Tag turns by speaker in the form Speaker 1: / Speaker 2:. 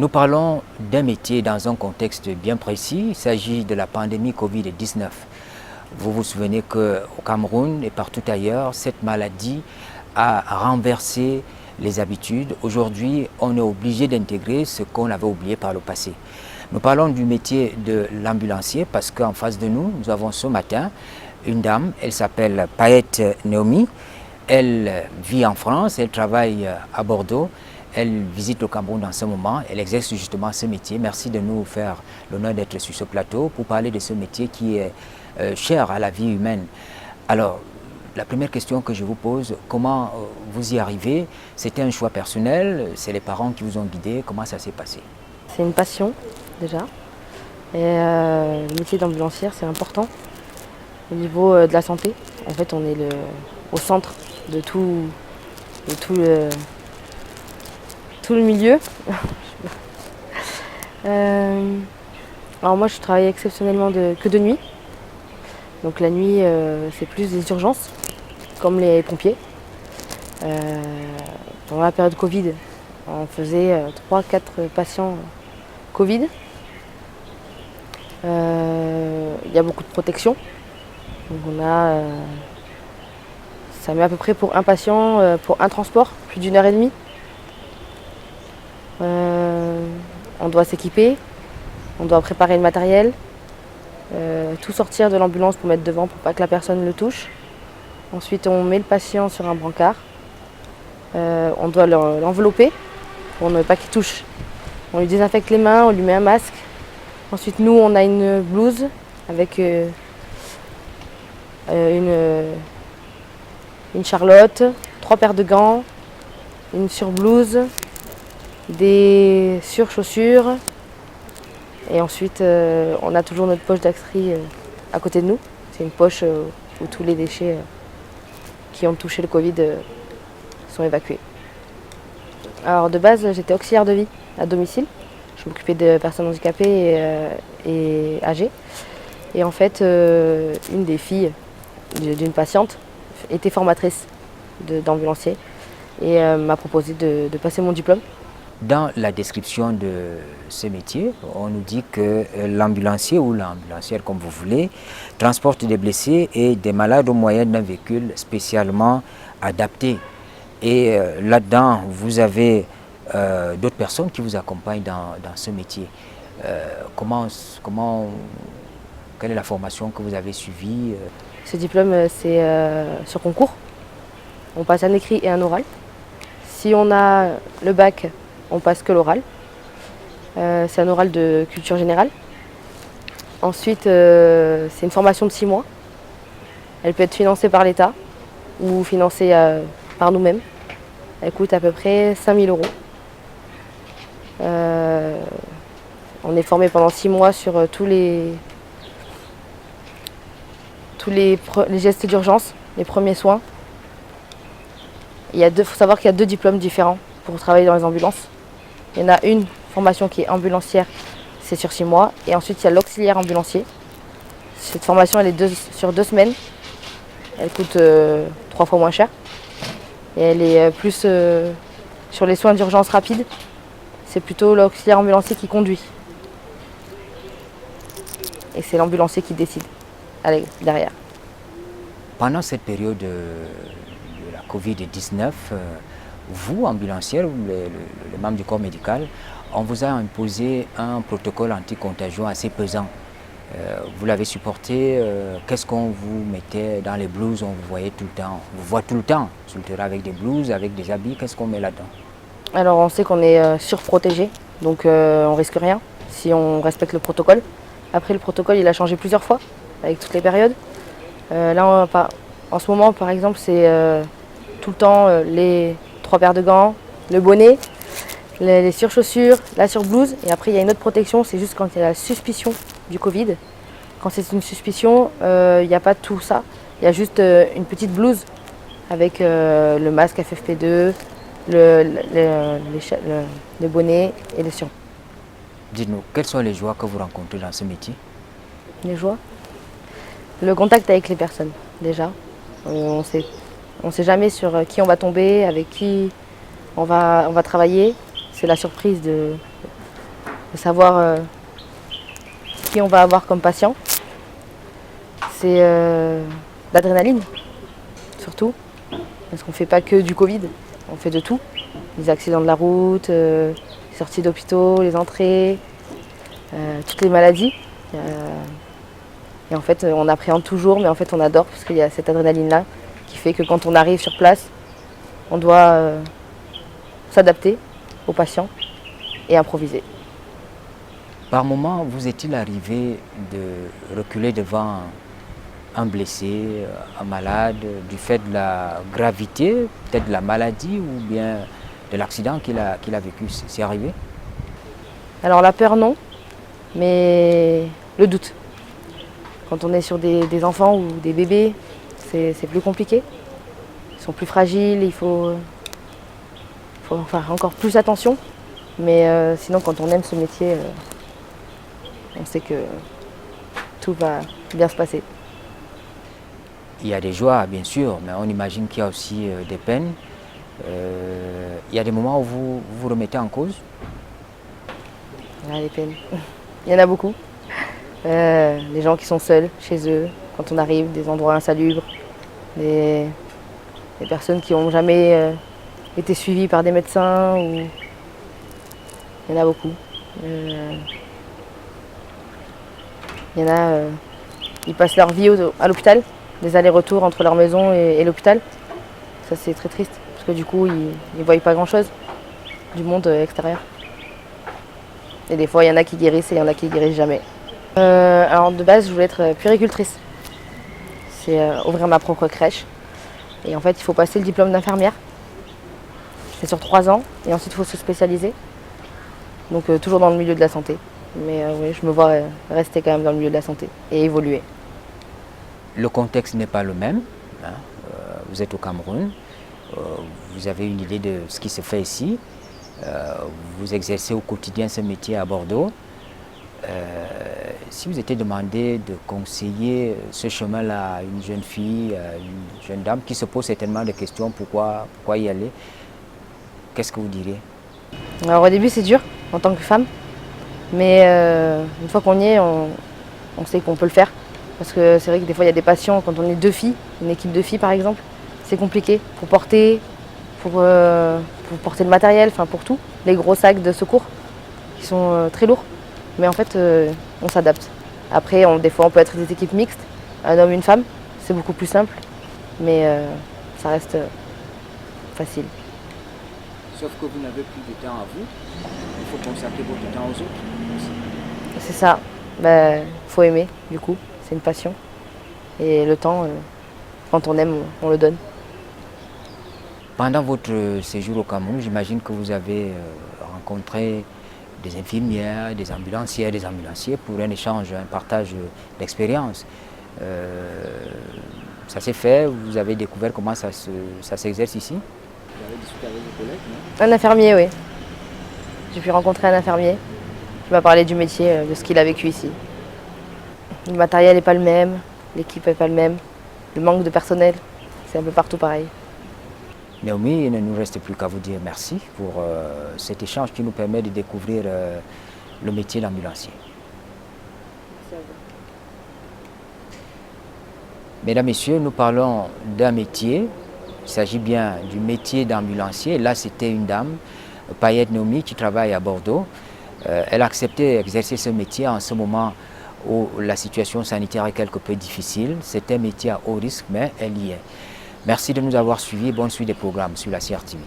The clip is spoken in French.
Speaker 1: Nous parlons d'un métier dans un contexte bien précis. Il s'agit de la pandémie Covid-19. Vous vous souvenez qu'au Cameroun et partout ailleurs, cette maladie a renversé les habitudes. Aujourd'hui, on est obligé d'intégrer ce qu'on avait oublié par le passé. Nous parlons du métier de l'ambulancier parce qu'en face de nous, nous avons ce matin une dame, elle s'appelle Paette Naomi. Elle vit en France, elle travaille à Bordeaux. Elle visite le Cameroun dans ce moment, elle exerce justement ce métier. Merci de nous faire l'honneur d'être sur ce plateau pour parler de ce métier qui est cher à la vie humaine. Alors, la première question que je vous pose, comment vous y arrivez? C'était un choix personnel, c'est les parents qui vous ont guidé, comment ça s'est passé?
Speaker 2: C'est une passion déjà. Et le métier d'ambulancière, c'est important au niveau de la santé. En fait, on est au centre de tout le milieu. Alors moi, je travaille exceptionnellement que de nuit. Donc la nuit, c'est plus des urgences, comme les pompiers. Pendant la période Covid, on faisait 3-4 patients Covid. Il y a beaucoup de protection. Donc ça met à peu près pour un patient, pour un transport, plus d'1 h 30. On doit s'équiper, on doit préparer le matériel, tout sortir de l'ambulance pour mettre devant pour pas que la personne le touche. Ensuite, on met le patient sur un brancard. On doit l'envelopper pour ne pas qu'il touche. On lui désinfecte les mains, on lui met un masque. Ensuite, nous, on a une blouse avec une charlotte, 3 paires de gants, une surblouse, des surchaussures. Et ensuite, on a toujours notre poche d'Axri à côté de nous. C'est une poche où tous les déchets qui ont touché le Covid sont évacués. Alors de base, j'étais auxiliaire de vie à domicile. Je m'occupais de personnes handicapées et âgées. Et en fait, une des filles d'une patiente était formatrice d'ambulancier et m'a proposé de passer mon diplôme.
Speaker 1: Dans la description de ce métier, on nous dit que l'ambulancier ou l'ambulancière, comme vous voulez, transporte des blessés et des malades au moyen d'un véhicule spécialement adapté. Et là-dedans, vous avez d'autres personnes qui vous accompagnent dans ce métier. Quelle est la formation que vous avez suivie?
Speaker 2: Ce diplôme, c'est sur concours. On passe un écrit et un oral. Si on a le bac, on passe que l'oral. C'est un oral de culture générale. Ensuite, c'est une formation de 6 mois. Elle peut être financée par l'État ou financée par nous-mêmes. Elle coûte à peu près 5 000 €. On est formé pendant 6 mois sur tous les gestes d'urgence, les premiers soins. Il faut savoir qu'il y a 2 diplômes différents pour travailler dans les ambulances. Il y en a une formation qui est ambulancière, c'est sur 6 mois. Et ensuite, il y a l'auxiliaire ambulancier. Cette formation, elle est sur 2 semaines. Elle coûte 3 fois moins cher. Et elle est plus sur les soins d'urgence rapides. C'est plutôt l'auxiliaire ambulancier qui conduit. Et c'est l'ambulancier qui décide derrière.
Speaker 1: Pendant cette période de la Covid-19, vous, ambulancière, les membres du corps médical, on vous a imposé un protocole anti-contagion assez pesant. Vous l'avez supporté. Qu'est-ce qu'on vous mettait dans les blouses? On vous voyait tout le temps. On vous voit tout le temps sur le terrain avec des blouses, avec des habits. Qu'est-ce qu'on met là-dedans?
Speaker 2: Alors on sait qu'on est surprotégé, donc on risque rien si on respecte le protocole. Après, le protocole, il a changé plusieurs fois avec toutes les périodes. Là, en ce moment, par exemple, c'est tout le temps les 3 paires de gants, le bonnet, les surchaussures, la surblouse. Et après, il y a une autre protection, c'est juste quand il y a la suspicion du Covid. Quand c'est une suspicion, il n'y a pas tout ça. Il y a juste une petite blouse avec le masque FFP2, le bonnet et les surblous.
Speaker 1: Dites-nous, quelles sont les joies que vous rencontrez dans ce métier?
Speaker 2: Les joies? Le contact avec les personnes, déjà. On sait jamais sur qui on va tomber, avec qui on va travailler. C'est la surprise de savoir qui on va avoir comme patient. C'est l'adrénaline, surtout, parce qu'on ne fait pas que du Covid, on fait de tout. Les accidents de la route, les sorties d'hôpitaux, les entrées, toutes les maladies. Et en fait, on appréhende toujours, mais en fait, on adore parce qu'il y a cette adrénaline-là qui fait que quand on arrive sur place, on doit s'adapter aux patients et improviser.
Speaker 1: Par moment, vous est-il arrivé de reculer devant un blessé, un malade, du fait de la gravité, peut-être de la maladie ou bien de l'accident qu'il a vécu? C'est arrivé?
Speaker 2: Alors la peur, non, mais le doute. Quand on est sur des enfants ou des bébés, c'est plus compliqué. Ils sont plus fragiles, il faut faire encore plus attention. Mais sinon, quand on aime ce métier, on sait que tout va bien se passer.
Speaker 1: Il y a des joies, bien sûr, mais on imagine qu'il y a aussi des peines. Il y a des moments où vous vous remettez en cause?
Speaker 2: Il y a des peines. Il y en a beaucoup. Les gens qui sont seuls chez eux, quand on arrive, des endroits insalubres, des personnes qui n'ont jamais été suivies par des médecins. Il y en a beaucoup. Il y en a, ils passent leur vie à l'hôpital, des allers-retours entre leur maison et l'hôpital. Ça, c'est très triste, parce que du coup, ils ne voient pas grand-chose du monde extérieur. Et des fois, il y en a qui guérissent et il y en a qui guérissent jamais. Alors, de base, je voulais être puéricultrice. C'est ouvrir ma propre crèche. Et en fait, il faut passer le diplôme d'infirmière. C'est sur 3 ans, et ensuite, il faut se spécialiser. Donc, toujours dans le milieu de la santé. Mais oui, je me vois rester quand même dans le milieu de la santé et évoluer.
Speaker 1: Le contexte n'est pas le même. Hein. Vous êtes au Cameroun, vous avez une idée de ce qui se fait ici. Vous exercez au quotidien ce métier à Bordeaux. Si vous étiez demandé de conseiller ce chemin-là à une jeune fille, à une jeune dame qui se pose certainement des questions, pourquoi y aller, qu'est-ce que vous diriez?
Speaker 2: Alors au début c'est dur en tant que femme, mais une fois qu'on y est, on sait qu'on peut le faire. Parce que c'est vrai que des fois il y a des patients, quand on est 2 filles, une équipe de filles par exemple, c'est compliqué pour porter, pour porter le matériel, enfin pour tout, les gros sacs de secours qui sont très lourds. Mais en fait, on s'adapte. Après, des fois, on peut être des équipes mixtes, un homme, une femme, c'est beaucoup plus simple, mais ça reste facile.
Speaker 1: Sauf que vous n'avez plus de temps à vous, il faut consacrer votre temps aux autres.
Speaker 2: C'est ça, faut aimer, du coup, c'est une passion. Et le temps, quand on aime, on le donne.
Speaker 1: Pendant votre séjour au Cameroun, j'imagine que vous avez rencontré des infirmières, des ambulanciers pour un échange, un partage d'expérience. Ça s'est fait, vous avez découvert comment ça s'exerce ici? Vous avez discuté avec vos collègues, non?
Speaker 2: Un infirmier, oui. J'ai pu rencontrer un infirmier qui m'a parlé du métier, de ce qu'il a vécu ici. Le matériel n'est pas le même, l'équipe n'est pas le même, le manque de personnel, c'est un peu partout pareil.
Speaker 1: Naomi, il ne nous reste plus qu'à vous dire merci pour cet échange qui nous permet de découvrir le métier d'ambulancier.
Speaker 2: Merci à vous.
Speaker 1: Mesdames, Messieurs, nous parlons d'un métier. Il s'agit bien du métier d'ambulancier. Là, c'était une dame, Payette Naomi, qui travaille à Bordeaux. Elle a accepté d'exercer ce métier en ce moment où la situation sanitaire est quelque peu difficile. C'est un métier à haut risque, mais elle y est. Merci de nous avoir suivis. Bonne suite des programmes sur la CRTV.